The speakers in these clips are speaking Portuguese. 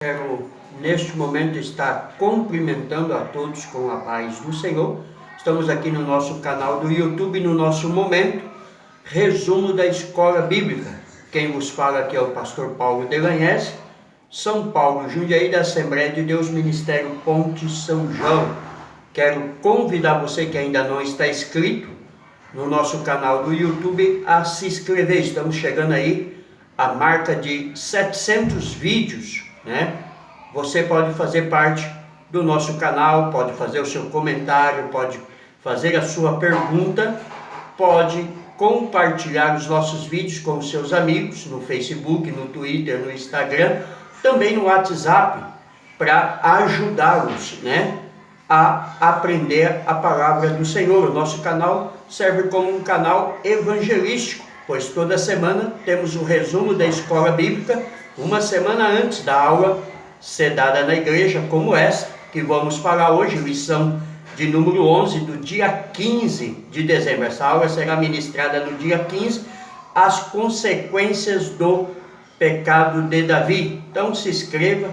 Quero, neste momento, estar cumprimentando a todos com a paz do Senhor. Estamos aqui no nosso canal do YouTube, no nosso momento, resumo da Escola Bíblica. Quem vos fala aqui é o pastor Paulo Delanhese, São Paulo, Jundiaí, da Assembleia de Deus, Ministério Ponte São João. Quero convidar você que ainda não está inscrito no nosso canal do YouTube a se inscrever. Estamos chegando aí à marca de 700 vídeos. Você pode fazer parte do nosso canal, pode fazer o seu comentário, pode fazer a sua pergunta, pode compartilhar os nossos vídeos com os seus amigos no Facebook, no Twitter, no Instagram, também no WhatsApp, para ajudá-los a aprender a palavra do Senhor. O nosso canal serve como um canal evangelístico, pois toda semana temos o resumo da Escola Bíblica, uma semana antes da aula ser dada na igreja, como essa que vamos falar hoje, lição de número 11 do dia 15 de dezembro. Essa aula será ministrada no dia 15, as consequências do pecado de Davi. Então se inscreva,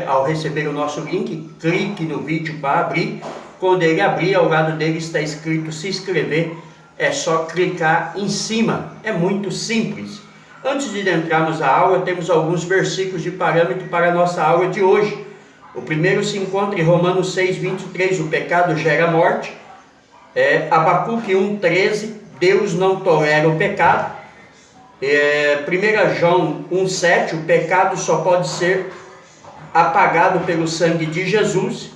ao receber o nosso link, clique no vídeo para abrir. Quando ele abrir, ao lado dele está escrito se inscrever, é só clicar em cima, é muito simples. Antes de entrarmos na aula, temos alguns versículos de parâmetro para a nossa aula de hoje. O primeiro se encontra em Romanos 6:23, o pecado gera morte. Abacuque 1:13, Deus não tolera o pecado. 1 João 1:7, o pecado só pode ser apagado pelo sangue de Jesus.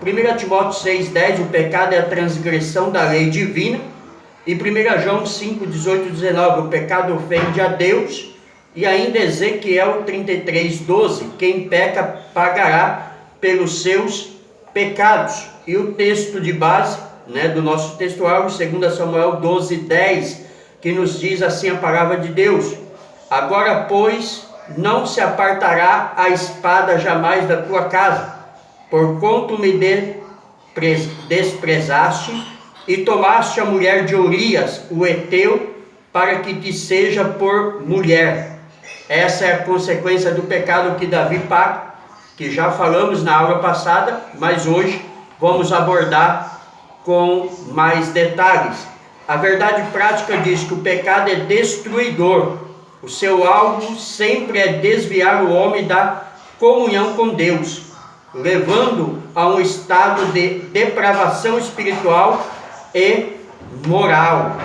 1 Timóteo 6:10, o pecado é a transgressão da lei divina. E 1 João 5:18-19, o pecado ofende a Deus. E ainda Ezequiel 33:12, quem peca pagará pelos seus pecados. E o texto de base do nosso textual, 2 Samuel 12:10, que nos diz assim a palavra de Deus: agora, pois, não se apartará a espada jamais da tua casa, porquanto me desprezaste, e tomaste a mulher de Urias, o Heteu, para que te seja por mulher. Essa é a consequência do pecado que Davi paga, que já falamos na aula passada, mas hoje vamos abordar com mais detalhes. A verdade prática diz que o pecado é destruidor. O seu alvo sempre é desviar o homem da comunhão com Deus, levando a um estado de depravação espiritual e moral.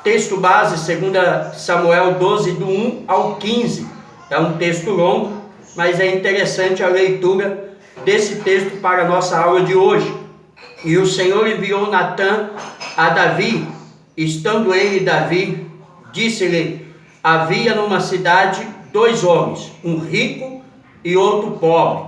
Texto base, 2 Samuel 12, do 1 ao 15. É um texto longo, mas é interessante a leitura desse texto para a nossa aula de hoje. E o Senhor enviou Natã a Davi. Estando ele, Davi, disse-lhe: havia numa cidade 2 homens, um rico e outro pobre.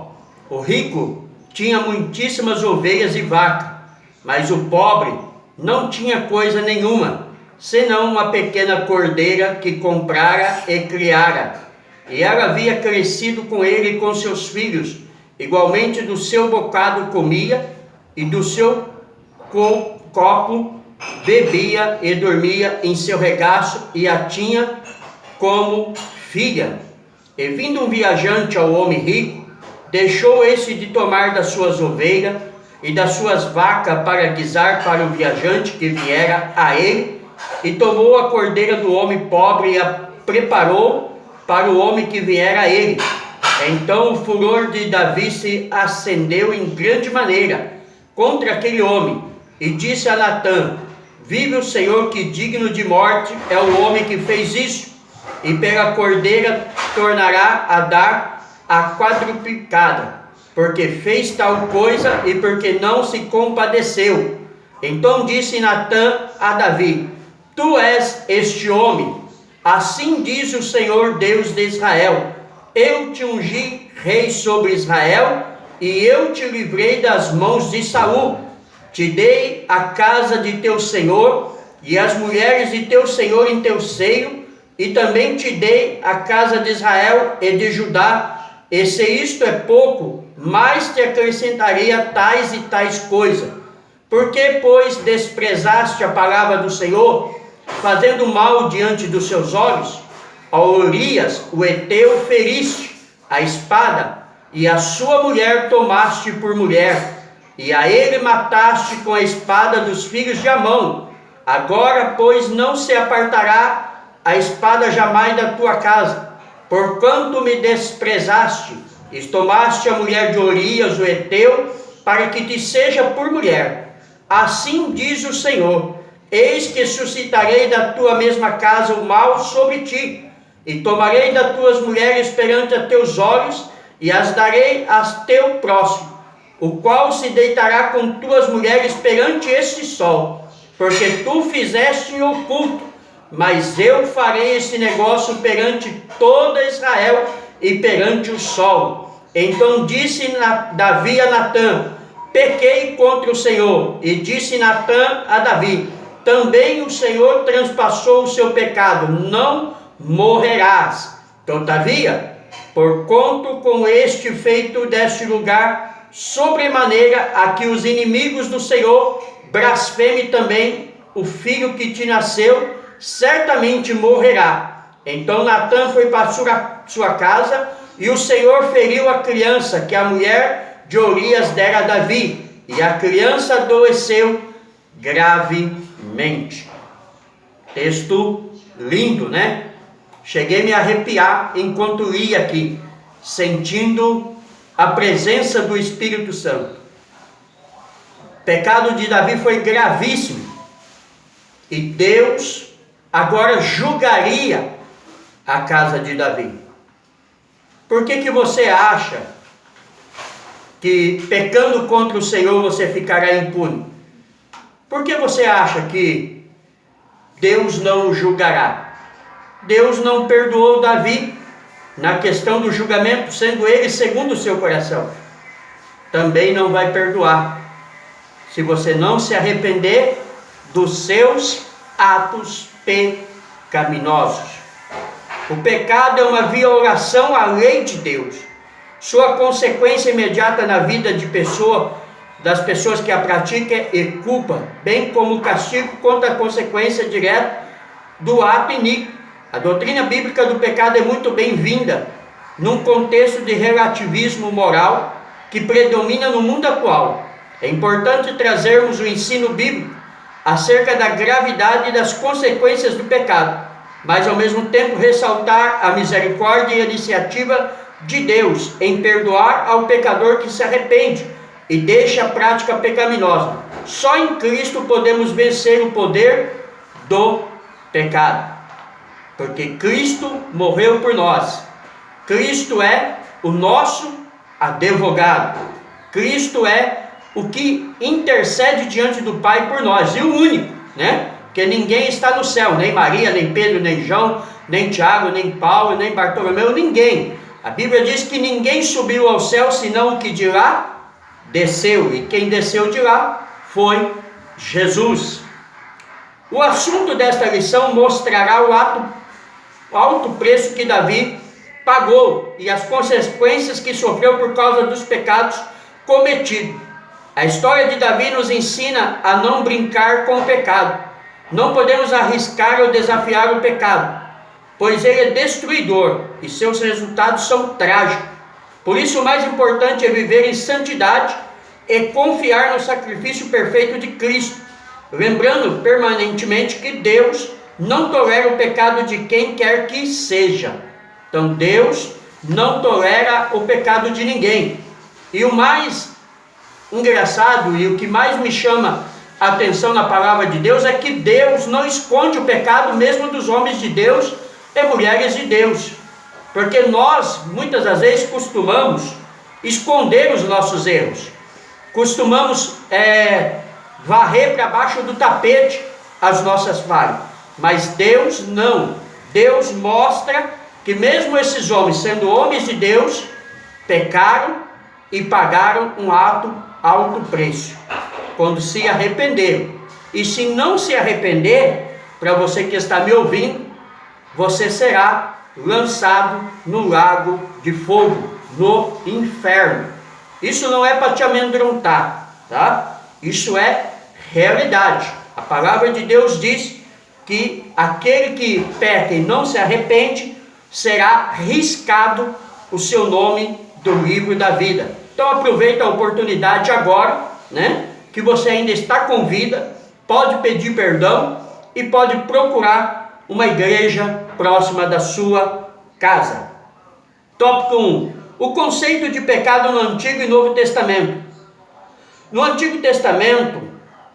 O rico tinha muitíssimas ovelhas e vacas, mas o pobre não tinha coisa nenhuma, senão uma pequena cordeira que comprara e criara. E ela havia crescido com ele e com seus filhos. Igualmente do seu bocado comia, e do seu copo bebia, e dormia em seu regaço, e a tinha como filha. E vindo um viajante ao homem rico, deixou esse de tomar das suas ovelhas e das suas vacas para guisar para o viajante que viera a ele, e tomou a cordeira do homem pobre e a preparou para o homem que viera a ele. Então o furor de Davi se acendeu em grande maneira contra aquele homem, e disse a Natã: vive o Senhor que digno de morte é o homem que fez isso, e pela cordeira tornará a dar a quadruplicada, porque fez tal coisa e porque não se compadeceu. Então disse Natã a Davi: tu és este homem. Assim diz o Senhor Deus de Israel: eu te ungi rei sobre Israel, e eu te livrei das mãos de Saul. Te dei a casa de teu senhor e as mulheres de teu senhor em teu seio, e também te dei a casa de Israel e de Judá. E se isto é pouco, mais te acrescentaria tais e tais coisas. Por que, pois, desprezaste a palavra do Senhor, fazendo mal diante dos seus olhos? A Urias, o Heteu, feriste, a espada, e a sua mulher tomaste por mulher, e a ele mataste com a espada dos filhos de Amon. Agora, pois, não se apartará a espada jamais da tua casa, porquanto me desprezaste, e tomaste a mulher de Urias, o Heteu, para que te seja por mulher. Assim diz o Senhor: eis que suscitarei da tua mesma casa o mal sobre ti, e tomarei das tuas mulheres perante a teus olhos, e as darei a teu próximo, o qual se deitará com tuas mulheres perante este sol, porque tu fizeste em oculto, mas eu farei esse negócio perante toda Israel e perante o sol. Então disse Davi a Natã: pequei contra o Senhor. E disse Natã a Davi: também o Senhor transpassou o seu pecado, não morrerás. Todavia, porquanto com este feito deste lugar sobremaneira a que os inimigos do Senhor blasfeme também o filho que te nasceu, certamente morrerá. Então Natã foi para sua casa, e o Senhor feriu a criança que a mulher de Urias dera a Davi, e a criança adoeceu gravemente. Texto lindo, né? Cheguei a me arrepiar enquanto li aqui, sentindo a presença do Espírito Santo. O pecado de Davi foi gravíssimo, e Deus agora julgaria a casa de Davi. Por que você acha que pecando contra o Senhor você ficará impune? Por que você acha que Deus não o julgará? Deus não perdoou Davi na questão do julgamento, sendo ele segundo o seu coração. Também não vai perdoar se você não se arrepender dos seus atos pecaminosos. O pecado é uma violação à lei de Deus. Sua consequência imediata na vida das pessoas que a praticam é culpa, bem como o castigo contra a consequência direta do ato iníquo. A doutrina bíblica do pecado é muito bem-vinda num contexto de relativismo moral que predomina no mundo atual. É importante trazermos o ensino bíblico acerca da gravidade e das consequências do pecado, mas ao mesmo tempo ressaltar a misericórdia e a iniciativa de Deus em perdoar ao pecador que se arrepende e deixa a prática pecaminosa. Só em Cristo podemos vencer o poder do pecado, porque Cristo morreu por nós. Cristo é o nosso advogado. Cristo é o que intercede diante do Pai por nós, e o único, né? Porque ninguém está no céu, nem Maria, nem Pedro, nem João, nem Tiago, nem Paulo, nem Bartolomeu, ninguém. A Bíblia diz que ninguém subiu ao céu, senão o que de lá desceu, e quem desceu de lá foi Jesus. O assunto desta lição mostrará o alto preço que Davi pagou e as consequências que sofreu por causa dos pecados cometidos. A história de Davi nos ensina a não brincar com o pecado. Não podemos arriscar ou desafiar o pecado, pois ele é destruidor e seus resultados são trágicos. Por isso o mais importante é viver em santidade e confiar no sacrifício perfeito de Cristo, lembrando permanentemente que Deus não tolera o pecado de quem quer que seja. Então Deus não tolera o pecado de ninguém. E o mais engraçado e o que mais me chama a atenção na palavra de Deus é que Deus não esconde o pecado mesmo dos homens de Deus e mulheres de Deus, porque nós muitas das vezes costumamos esconder os nossos erros, costumamos varrer para baixo do tapete as nossas falhas, mas Deus não. Deus mostra que mesmo esses homens, sendo homens de Deus, pecaram e pagaram um alto preço quando se arrependeram. E se não se arrepender, para você que está me ouvindo, você será lançado no lago de fogo, no inferno. Isso não é para te amedrontar, tá? Isso é realidade. A palavra de Deus diz que aquele que peca e não se arrepende será riscado o seu nome do livro da vida. Então aproveita a oportunidade agora, né? Que você ainda está com vida, pode pedir perdão e pode procurar uma igreja próxima da sua casa. Tópico 1. O conceito de pecado no Antigo e Novo Testamento. No Antigo Testamento,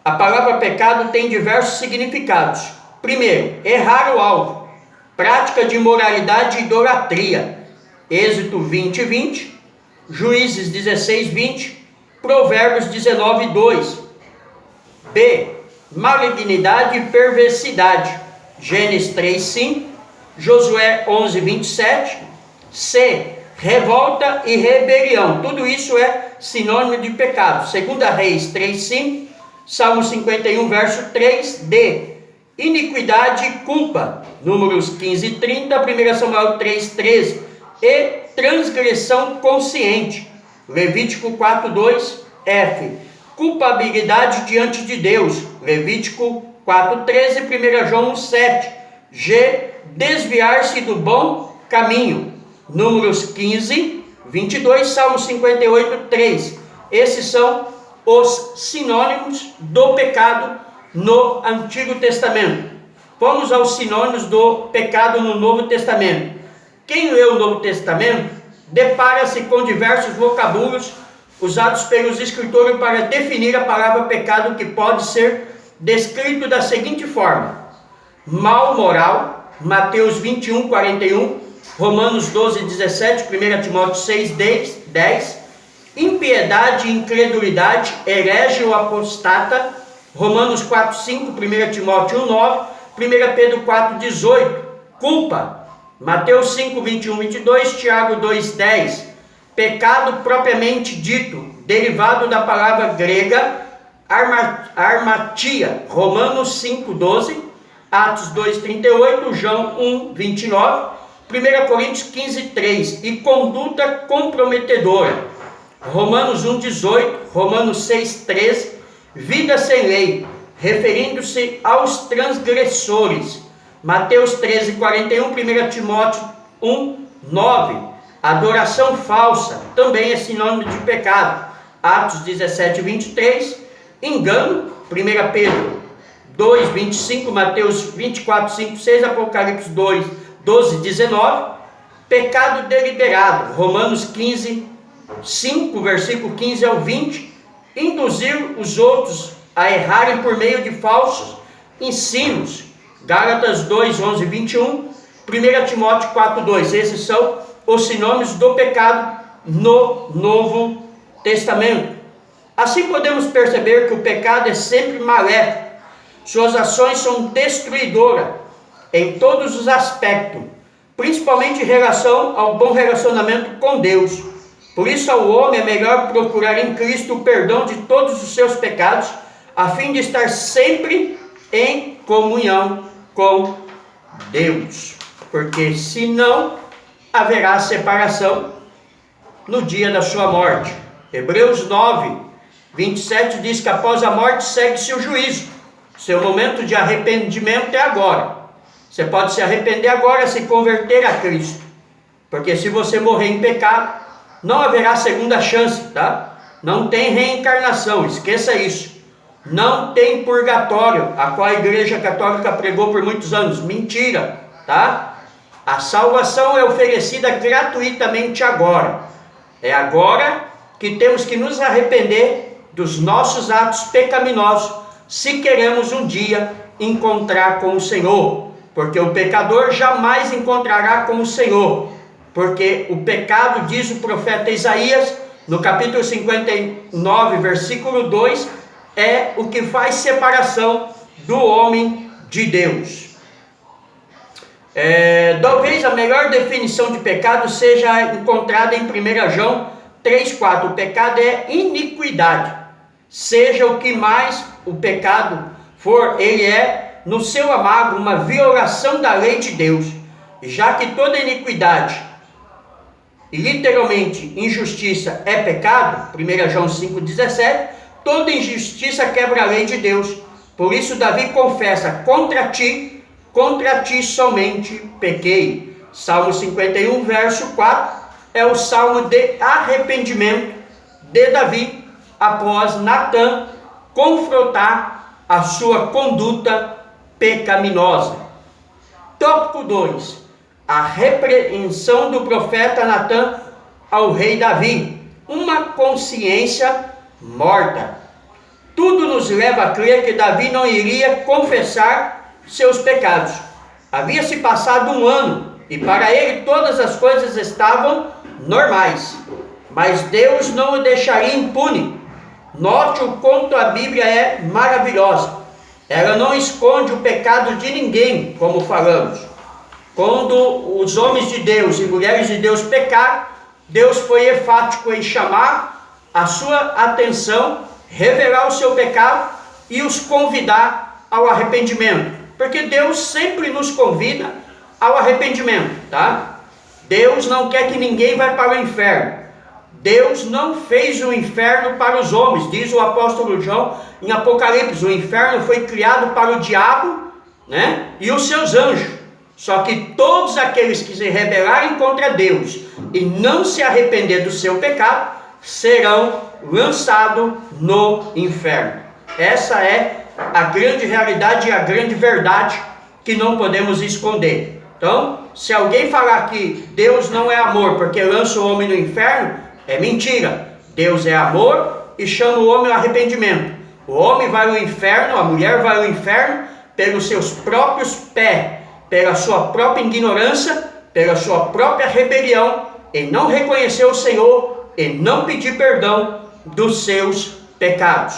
a palavra pecado tem diversos significados. Primeiro, errar o alvo, prática de imoralidade e idolatria. Êxodo 20:20, Juízes 16:20, Provérbios 19:2. B. Malignidade e perversidade. Gênesis 3:5, Josué 11:27. C. Revolta e rebelião. Tudo isso é sinônimo de pecado. 2 Reis 3:5, Salmo 51, verso 3. D. Iniquidade e culpa. Números 15:30, 1 Samuel 3:13. E transgressão consciente. Levítico 4:2. F. Culpabilidade diante de Deus. Levítico 4:13, 1 João 7. G. Desviar-se do bom caminho. Números 15:22, Salmo 58:3. Esses são os sinônimos do pecado no Antigo Testamento. Vamos aos sinônimos do pecado no Novo Testamento. Quem lê o Novo Testamento depara-se com diversos vocabúlios usados pelos escritores para definir a palavra pecado, que pode ser descrito da seguinte forma: mal moral, Mateus 21:41, Romanos 12:17, 1 Timóteo 6:10, impiedade e incredulidade, herege ou apostata, Romanos 4:5, 1 Timóteo 1:9, 1 Pedro 4:18, culpa, Mateus 5:21-22, Tiago 2:10, pecado propriamente dito, derivado da palavra grega armatia, Romanos 5:12, Atos 2:38, João 1:29, 1 Coríntios 15:3, e conduta comprometedora, Romanos 1:18, Romanos 6:13, vida sem lei, referindo-se aos transgressores, Mateus 13:41, 1 Timóteo 1:9, adoração falsa, também é sinônimo de pecado, Atos 17:23, engano, 1 Pedro 2:25, Mateus 24:5-6, Apocalipse 2:12-19, pecado deliberado, Romanos 15:5, versículo 15 ao 20, induzir os outros a errarem por meio de falsos ensinos, Gálatas 2:11-21, 1 Timóteo 4:2. Esses são os sinônimos do pecado no Novo Testamento. Assim podemos perceber que o pecado é sempre maléfico, suas ações são destruidoras em todos os aspectos, principalmente em relação ao bom relacionamento com Deus. Por isso ao homem é melhor procurar em Cristo o perdão de todos os seus pecados, a fim de estar sempre em comunhão com Deus, porque senão haverá separação no dia da sua morte. Hebreus 9:27 diz que após a morte segue-se o juízo. Seu momento de arrependimento é agora. Você pode se arrepender agora, se converter a Cristo, porque se você morrer em pecado, não haverá segunda chance, tá? Não tem reencarnação, esqueça isso. Não tem purgatório, a qual a Igreja Católica pregou por muitos anos. Mentira, tá? A salvação é oferecida gratuitamente agora. É agora que temos que nos arrepender dos nossos atos pecaminosos, se queremos um dia encontrar com o Senhor. Porque o pecador jamais encontrará com o Senhor. Porque o pecado, diz o profeta Isaías, no capítulo 59, versículo 2, é o que faz separação do homem de Deus. Talvez a melhor definição de pecado seja encontrada em 1 João 3,4. O pecado é iniquidade. Seja o que mais o pecado for, ele é, no seu amargo, uma violação da lei de Deus. Já que toda iniquidade, e literalmente injustiça, é pecado, 1 João 5,17, toda injustiça quebra a lei de Deus. Por isso Davi confessa: contra ti somente pequei. Salmo 51, verso 4. é o salmo de arrependimento de Davi, após Natã confrontar a sua conduta pecaminosa. Tópico 2. A repreensão do profeta Natã ao rei Davi. Uma consciência morta. Tudo nos leva a crer que Davi não iria confessar seus pecados. Havia-se passado um ano e para ele todas as coisas estavam normais. Mas Deus não o deixaria impune. Note o quanto a Bíblia é maravilhosa. Ela não esconde o pecado de ninguém, como falamos. Quando os homens de Deus e mulheres de Deus pecaram, Deus foi enfático em chamar a sua atenção, revelar o seu pecado e os convidar ao arrependimento. Porque Deus sempre nos convida ao arrependimento, tá? Deus não quer que ninguém vá para o inferno. Deus não fez o inferno para os homens, diz o apóstolo João em Apocalipse. O inferno foi criado para o diabo, né, e os seus anjos. Só que todos aqueles que se rebelarem contra Deus e não se arrepender do seu pecado, serão lançados no inferno. Essa é a grande realidade e a grande verdade que não podemos esconder. Então, se alguém falar que Deus não é amor porque lança o homem no inferno, é mentira. Deus é amor e chama o homem ao arrependimento. O homem vai ao inferno, a mulher vai ao inferno pelos seus próprios pés, pela sua própria ignorância, pela sua própria rebelião, em não reconhecer o Senhor e não pedir perdão dos seus pecados.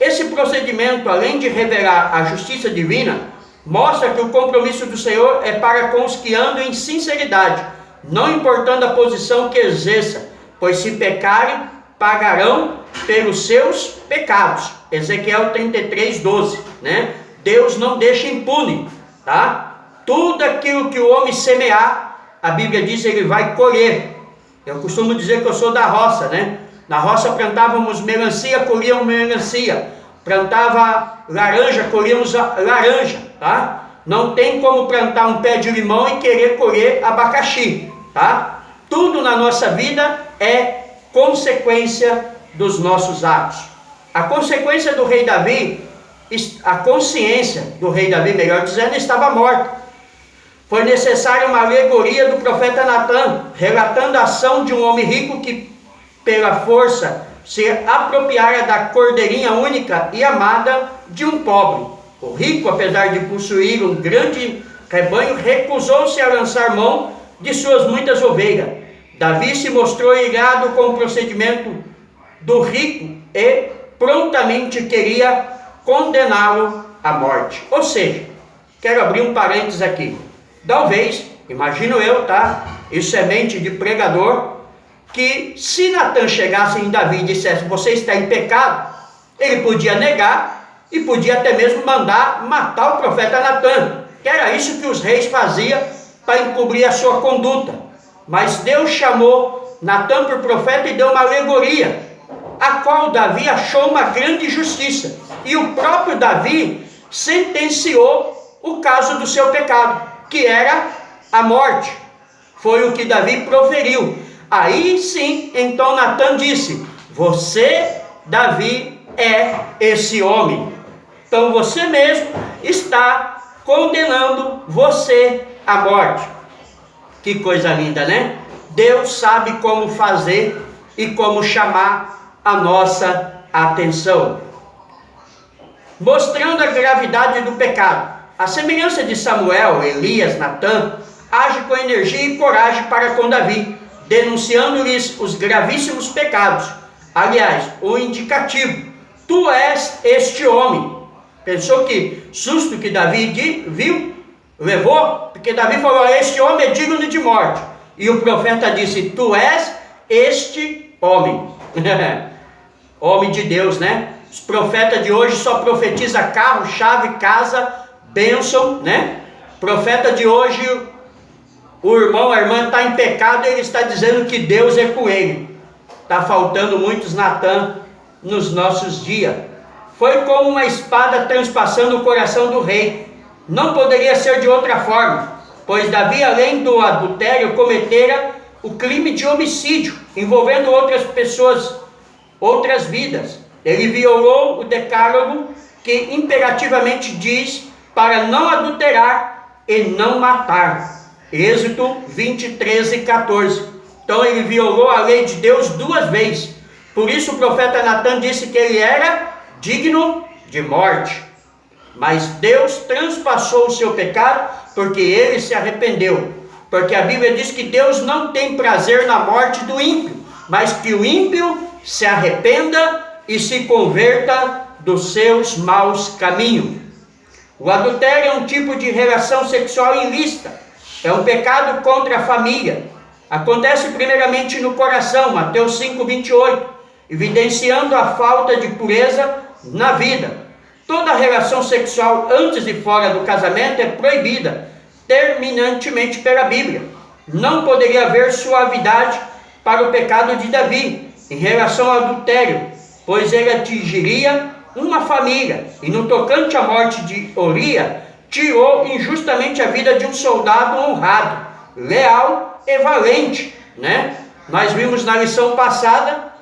Esse procedimento, além de revelar a justiça divina, mostra que o compromisso do Senhor é para com os que andam em sinceridade, não importando a posição que exerça, pois se pecarem, pagarão pelos seus pecados. Ezequiel 33:12, né? Deus não deixa impune, tá? Tudo aquilo que o homem semear, a Bíblia diz que ele vai colher. Eu costumo dizer que eu sou da roça, né? Na roça plantávamos melancia, colhíamos melancia. Plantava laranja, colhíamos laranja, tá? Não tem como plantar um pé de limão e querer colher abacaxi, tá? Tudo na nossa vida é consequência dos nossos atos. A consequência do rei Davi, a consciência do rei Davi, melhor dizendo, estava morta. Foi necessária uma alegoria do profeta Natã, relatando a ação de um homem rico que, pela força, se apropriara da cordeirinha única e amada de um pobre. O rico, apesar de possuir um grande rebanho, recusou-se a lançar mão de suas muitas ovelhas. Davi se mostrou irado com o procedimento do rico e prontamente queria condená-lo à morte. Ou seja, quero abrir um parênteses aqui. Talvez, imagino eu, tá? Isso é mente de pregador, que se Natã chegasse em Davi e dissesse, você está em pecado, ele podia negar e podia até mesmo mandar matar o profeta Natã, que era isso que os reis faziam para encobrir a sua conduta. Mas Deus chamou Natã por profeta e deu uma alegoria, a qual Davi achou uma grande justiça. E o próprio Davi sentenciou o caso do seu pecado, que era a morte. Foi o que Davi proferiu. Aí sim, então Natã disse, você, Davi, é esse homem. Então você mesmo está condenando você à morte. Que coisa linda, né? Deus sabe como fazer e como chamar a nossa atenção. Mostrando a gravidade do pecado. A semelhança de Samuel, Elias, Natã, age com energia e coragem para com Davi, denunciando-lhes os gravíssimos pecados. Aliás, o indicativo, tu és este homem. Pensou que susto que Davi viu? Levou? Porque Davi falou, este homem é digno de morte. E o profeta disse, tu és este homem. Homem de Deus, né? Os profetas de hoje só profetizam carro, chave, casa, bênção, né? Profeta de hoje, o irmão, a irmã está em pecado e ele está dizendo que Deus é com ele. Está faltando muitos Natã nos nossos dias. Foi como uma espada transpassando o coração do rei. Não poderia ser de outra forma, pois Davi, além do adultério, cometera o crime de homicídio, envolvendo outras pessoas, outras vidas. Ele violou o decálogo, que imperativamente diz para não adulterar e não matar. Êxodo 20:13-14. Então ele violou a lei de Deus 2 vezes. Por isso o profeta Natan disse que ele era digno de morte. Mas Deus transpassou o seu pecado porque ele se arrependeu. Porque a Bíblia diz que Deus não tem prazer na morte do ímpio, mas que o ímpio se arrependa e se converta dos seus maus caminhos. O adultério é um tipo de relação sexual ilícita. É um pecado contra a família. Acontece primeiramente no coração, Mateus 5:28, evidenciando a falta de pureza na vida. Toda relação sexual antes e fora do casamento é proibida, terminantemente pela Bíblia. Não poderia haver suavidade para o pecado de Davi em relação ao adultério, pois ele atingiria uma família, e no tocante à morte de Urias, tirou injustamente a vida de um soldado honrado, leal e valente, né? Nós vimos na lição passada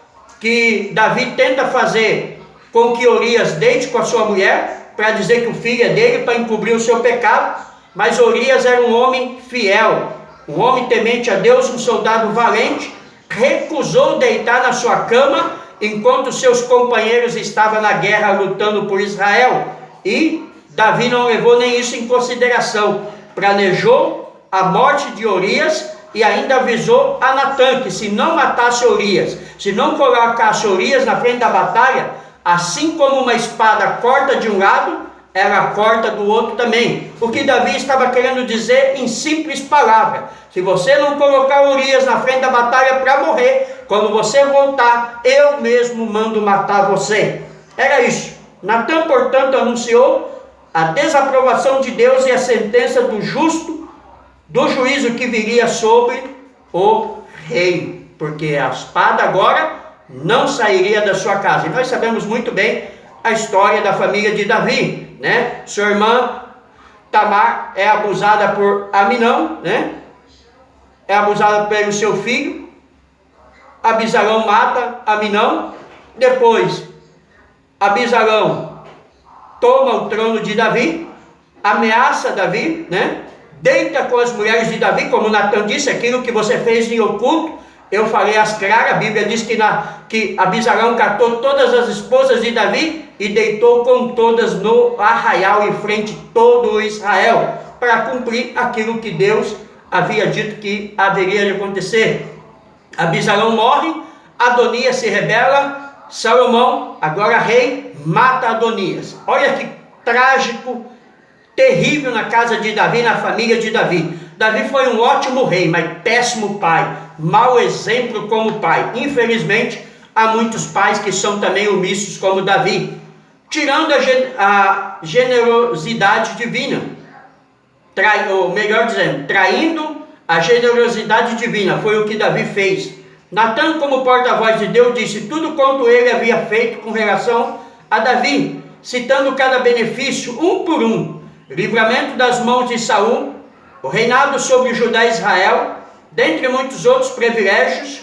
que Davi tenta fazer com que Urias deite com a sua mulher, para dizer que o filho é dele, para encobrir o seu pecado, mas Urias era um homem fiel, um homem temente a Deus, um soldado valente, recusou deitar na sua cama, enquanto seus companheiros estavam na guerra lutando por Israel, e Davi não levou nem isso em consideração, planejou a morte de Urias e ainda avisou a Natan que se não matasse Urias, se não colocasse Urias na frente da batalha, assim como uma espada corta de um lado, ela corta do outro também. O que Davi estava querendo dizer em simples palavras: se você não colocar Urias na frente da batalha para morrer, quando você voltar, eu mesmo mando matar você. Era isso. Natan, portanto, anunciou a desaprovação de Deus e a sentença do justo, do juízo que viria sobre o rei, porque a espada agora não sairia da sua casa. E nós sabemos muito bem a história da família de Davi, né? Sua irmã Tamar é abusada por Aminão, né? É abusada pelo seu filho. Abisalão mata Aminão. Depois, Abisalão toma o trono de Davi, ameaça Davi, né? Deita com as mulheres de Davi, como Natan disse: aquilo que você fez em oculto, eu falei às claras. A Bíblia diz que Abisalão catou todas as esposas de Davi e deitou com todas no arraial, em frente de todo Israel, para cumprir aquilo que Deus havia dito que haveria de acontecer. Abisalão morre, Adonias se rebela, Salomão, agora rei, mata Adonias. Olha que trágico, terrível na casa de Davi, na família de Davi. Davi foi um ótimo rei, mas péssimo pai, mau exemplo como pai. Infelizmente, há muitos pais que são também omissos como Davi, tirando a generosidade divina, ou melhor dizendo, traindo a generosidade divina. Foi o que Davi fez. Natan, como porta-voz de Deus, disse tudo quanto ele havia feito com relação a Davi, citando cada benefício, um por um: livramento das mãos de Saul, o reinado sobre Judá e Israel, dentre muitos outros privilégios.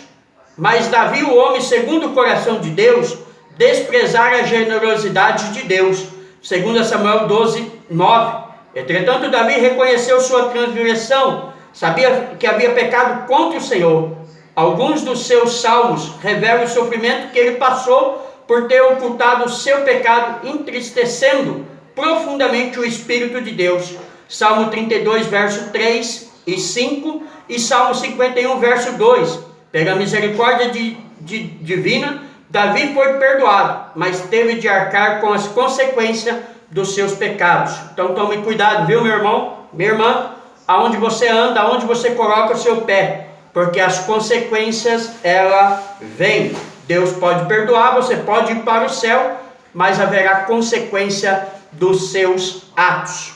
Mas Davi, o homem segundo o coração de Deus, desprezara a generosidade de Deus. 2 Samuel 12:9. Entretanto, Davi reconheceu sua transgressão, sabia que havia pecado contra o Senhor. Alguns dos seus salmos revelam o sofrimento que ele passou por ter ocultado o seu pecado, entristecendo profundamente o Espírito de Deus. Salmo 32, verso 3 e 5, e Salmo 51, verso 2. Pela misericórdia divina, Davi foi perdoado, mas teve de arcar com as consequências dos seus pecados. Então tome cuidado, viu, meu irmão, minha irmã, aonde você anda, aonde você coloca o seu pé, porque as consequências, ela vem. Deus pode perdoar, você pode ir para o céu, mas haverá consequência dos seus atos.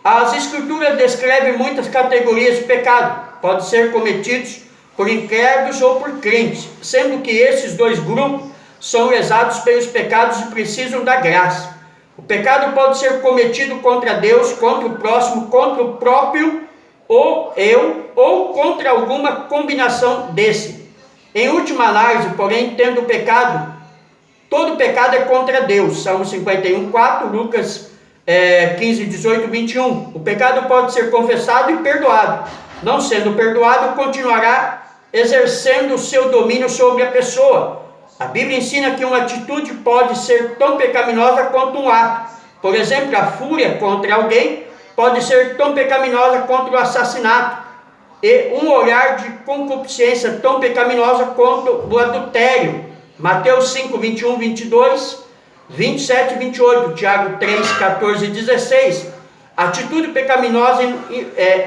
As Escrituras descrevem muitas categorias de pecado, podem ser cometidos por incrédulos ou por crentes, sendo que esses dois grupos são lesados pelos pecados e precisam da graça. O pecado pode ser cometido contra Deus, contra o próximo, contra o próprio ou eu, ou contra alguma combinação desse. Em última análise, porém, tendo o pecado, todo pecado é contra Deus. Salmo 51, 4, Lucas 15, 18, 21. O pecado pode ser confessado e perdoado. Não sendo perdoado, continuará exercendo o seu domínio sobre a pessoa. A Bíblia ensina que uma atitude pode ser tão pecaminosa quanto um ato. Por exemplo, a fúria contra alguém pode ser tão pecaminosa quanto o assassinato. E um olhar de concupiscência tão pecaminosa quanto o adultério. Mateus 5, 21, 22, 27 e 28, Tiago 3, 14 e 16. A atitude pecaminosa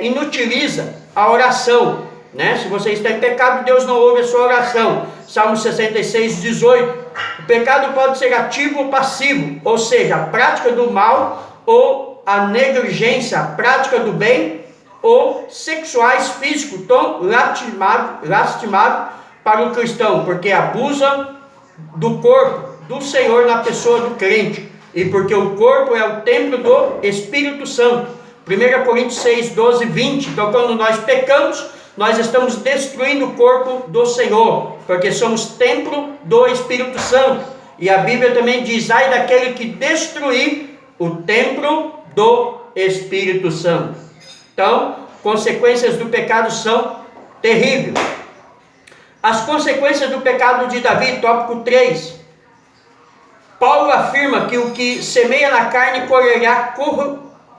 inutiliza a oração, né? Se você está em pecado, Deus não ouve a sua oração. Salmo 66, 18. O pecado pode ser ativo ou passivo, ou seja, a prática do mal ou a negligência, a prática do bem, ou sexuais físicos, tão lastimável para o cristão, porque abusa do corpo do Senhor na pessoa do crente, e porque o corpo é o templo do Espírito Santo. 1 Coríntios 6, 12 e 20. Então, quando nós pecamos, nós estamos destruindo o corpo do Senhor, porque somos templo do Espírito Santo. E a Bíblia também diz: ai daquele que destruir o templo do Espírito Santo. Então, consequências do pecado são terríveis. As consequências do pecado de Davi, tópico 3. Paulo afirma que o que semeia na carne colherá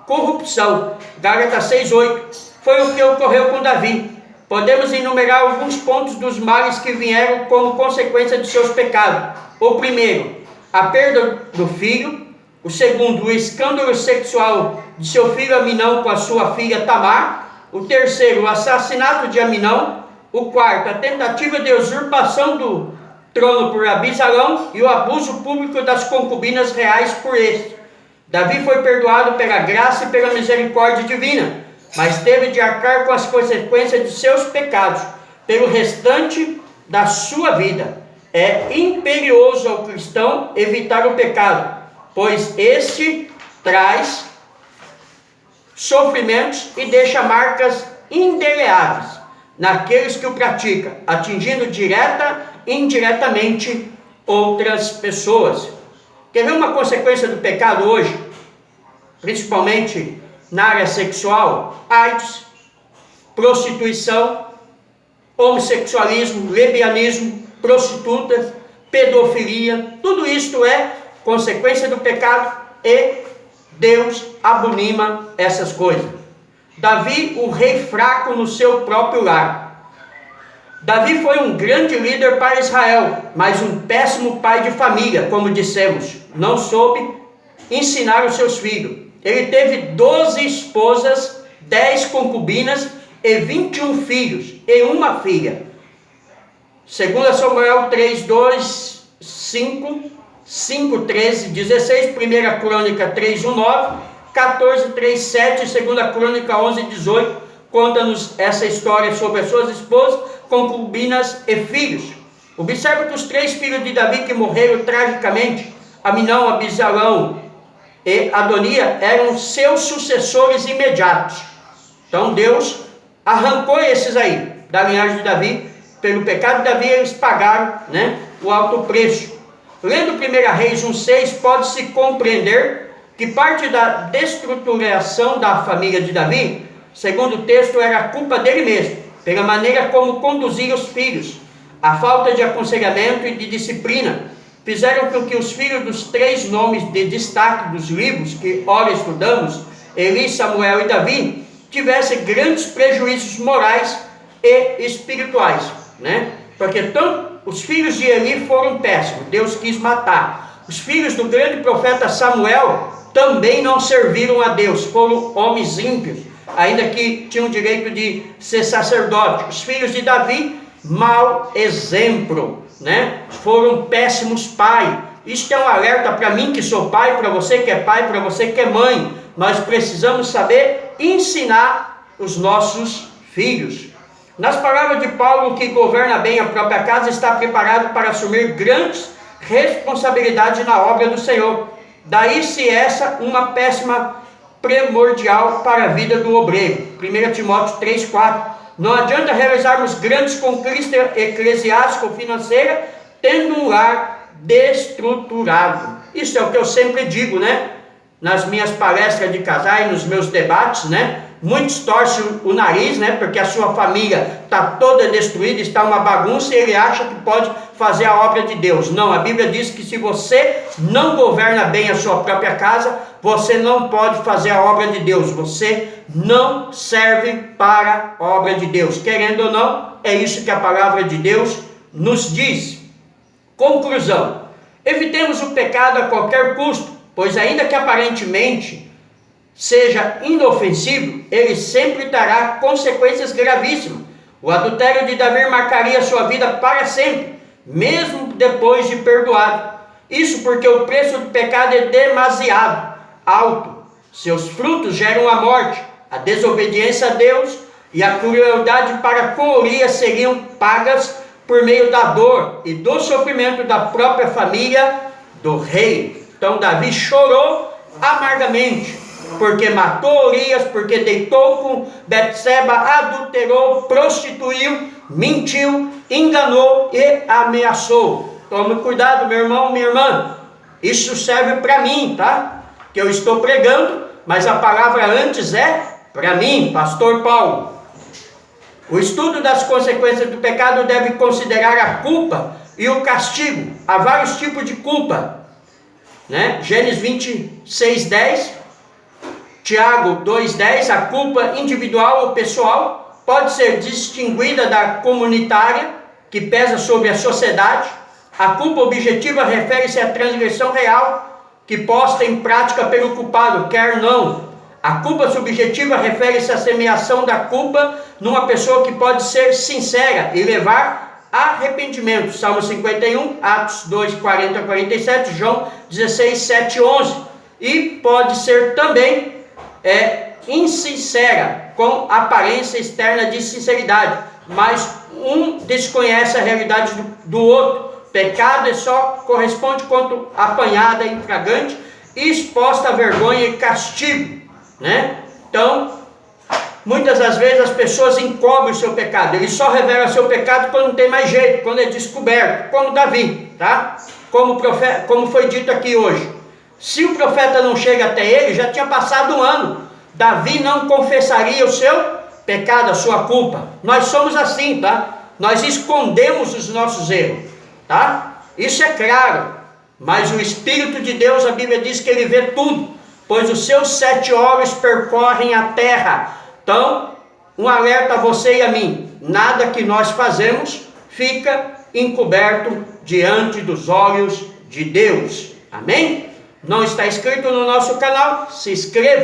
corrupção. Gálatas 6:8. Foi o que ocorreu com Davi. Podemos enumerar alguns pontos dos males que vieram como consequência de seus pecados. O primeiro, a perda do filho. O segundo, o escândalo sexual de seu filho Aminão com a sua filha Tamar. O terceiro, o assassinato de Aminão. O quarto, a tentativa de usurpação do trono por Abisalão e o abuso público das concubinas reais por este. Davi foi perdoado pela graça e pela misericórdia divina, mas teve de arcar com as consequências de seus pecados pelo restante da sua vida. É imperioso ao cristão evitar o pecado, pois este traz sofrimentos e deixa marcas indeleáveis naqueles que o praticam, atingindo direta e indiretamente outras pessoas. Quer ver uma consequência do pecado hoje? Principalmente na área sexual: AIDS, prostituição, homossexualismo, lesbianismo, prostitutas, pedofilia. Tudo isto é consequência do pecado e Deus abomina essas coisas. Davi, o rei fraco no seu próprio lar. Davi foi um grande líder para Israel, mas um péssimo pai de família, como dissemos. Não soube ensinar os seus filhos. Ele teve 12 esposas, 10 concubinas e 21 filhos e uma filha. 2 Samuel 3, 2, 5, 5, 13, 16, 1 Crônica 3, 1, 9, 14, 3, 7, 2 Crônica 11, 18, conta-nos essa história sobre as suas esposas, concubinas e filhos. Observe que os 3 filhos de Davi que morreram tragicamente, Aminão, Abisalão e Adonia, eram seus sucessores imediatos. Então Deus arrancou esses aí da linhagem de Davi. Pelo pecado de Davi eles pagaram, o alto preço. Lendo 1 Reis 1,6, pode-se compreender que parte da destruturação da família de Davi, segundo o texto, era culpa dele mesmo, pela maneira como conduzia os filhos. A falta de aconselhamento e de disciplina fizeram com que os filhos dos 3 nomes de destaque dos livros que ora estudamos, Eli, Samuel e Davi, tivessem grandes prejuízos morais e espirituais, Porque os filhos de Eli foram péssimos, Deus quis matar. Os filhos do grande profeta Samuel também não serviram a Deus, foram homens ímpios, ainda que tinham direito de ser sacerdote. Os filhos de Davi, mau exemplo, foram péssimos pais. Isto é um alerta para mim que sou pai, para você que é pai, para você que é mãe. Nós precisamos saber ensinar os nossos filhos. Nas palavras de Paulo, que governa bem a própria casa está preparado para assumir grandes responsabilidades na obra do Senhor. Daí se essa uma péssima primordial para a vida do obreiro. 1 Timóteo 3,4. Não adianta realizarmos grandes conquistas eclesiásticas ou financeiras tendo um lar destruturado. Isso é o que eu sempre digo, né? Nas minhas palestras de casais, nos meus debates, né? Muitos torcem o nariz, né? Porque a sua família está toda destruída, está uma bagunça e ele acha que pode fazer a obra de Deus. Não, a Bíblia diz que se você não governa bem a sua própria casa, você não pode fazer a obra de Deus. Você não serve para a obra de Deus. Querendo ou não, é isso que a palavra de Deus nos diz. Conclusão: evitemos o pecado a qualquer custo, pois ainda que aparentemente seja inofensivo, ele sempre trará consequências gravíssimas. O adultério de Davi marcaria sua vida para sempre, mesmo depois de perdoado. Isso porque o preço do pecado é demasiado alto. Seus frutos geram a morte, a desobediência a Deus e a crueldade para com Urias seriam pagas por meio da dor e do sofrimento da própria família do rei. Então Davi chorou amargamente, porque matou Urias, porque deitou com Betseba, adulterou, prostituiu, mentiu, enganou e ameaçou. Tome cuidado, meu irmão, minha irmã. Isso serve para mim, tá? Que eu estou pregando, mas a palavra antes é para mim, pastor Paulo. O estudo das consequências do pecado deve considerar a culpa e o castigo. Há vários tipos de culpa, né? Gênesis 26:10, Tiago 2:10, a culpa individual ou pessoal pode ser distinguida da comunitária, que pesa sobre a sociedade. A culpa objetiva refere-se à transgressão real, que posta em prática pelo culpado, quer não. A culpa subjetiva refere-se à semeação da culpa numa pessoa que pode ser sincera e levar a arrependimento. Salmo 51, Atos 2, 40 a 47, João 16, 7, 11. E pode ser também insincera, com aparência externa de sinceridade, mas um desconhece a realidade do outro. Pecado só corresponde quando apanhada em flagrante, exposta a vergonha e castigo, né? Então, muitas das vezes as pessoas encobrem o seu pecado. Ele só revela seu pecado quando não tem mais jeito, quando é descoberto, como Davi, tá? Como foi dito aqui hoje. Se o profeta não chega até ele, já tinha passado um ano. Davi não confessaria o seu pecado, a sua culpa. Nós somos assim, tá? Nós escondemos os nossos erros, tá? Isso é claro. Mas o Espírito de Deus, a Bíblia diz que ele vê tudo, pois os seus 7 olhos percorrem a terra. Então, um alerta a você e a mim: nada que nós fazemos fica encoberto diante dos olhos de Deus. Amém? Não está inscrito no nosso canal? Se inscreva.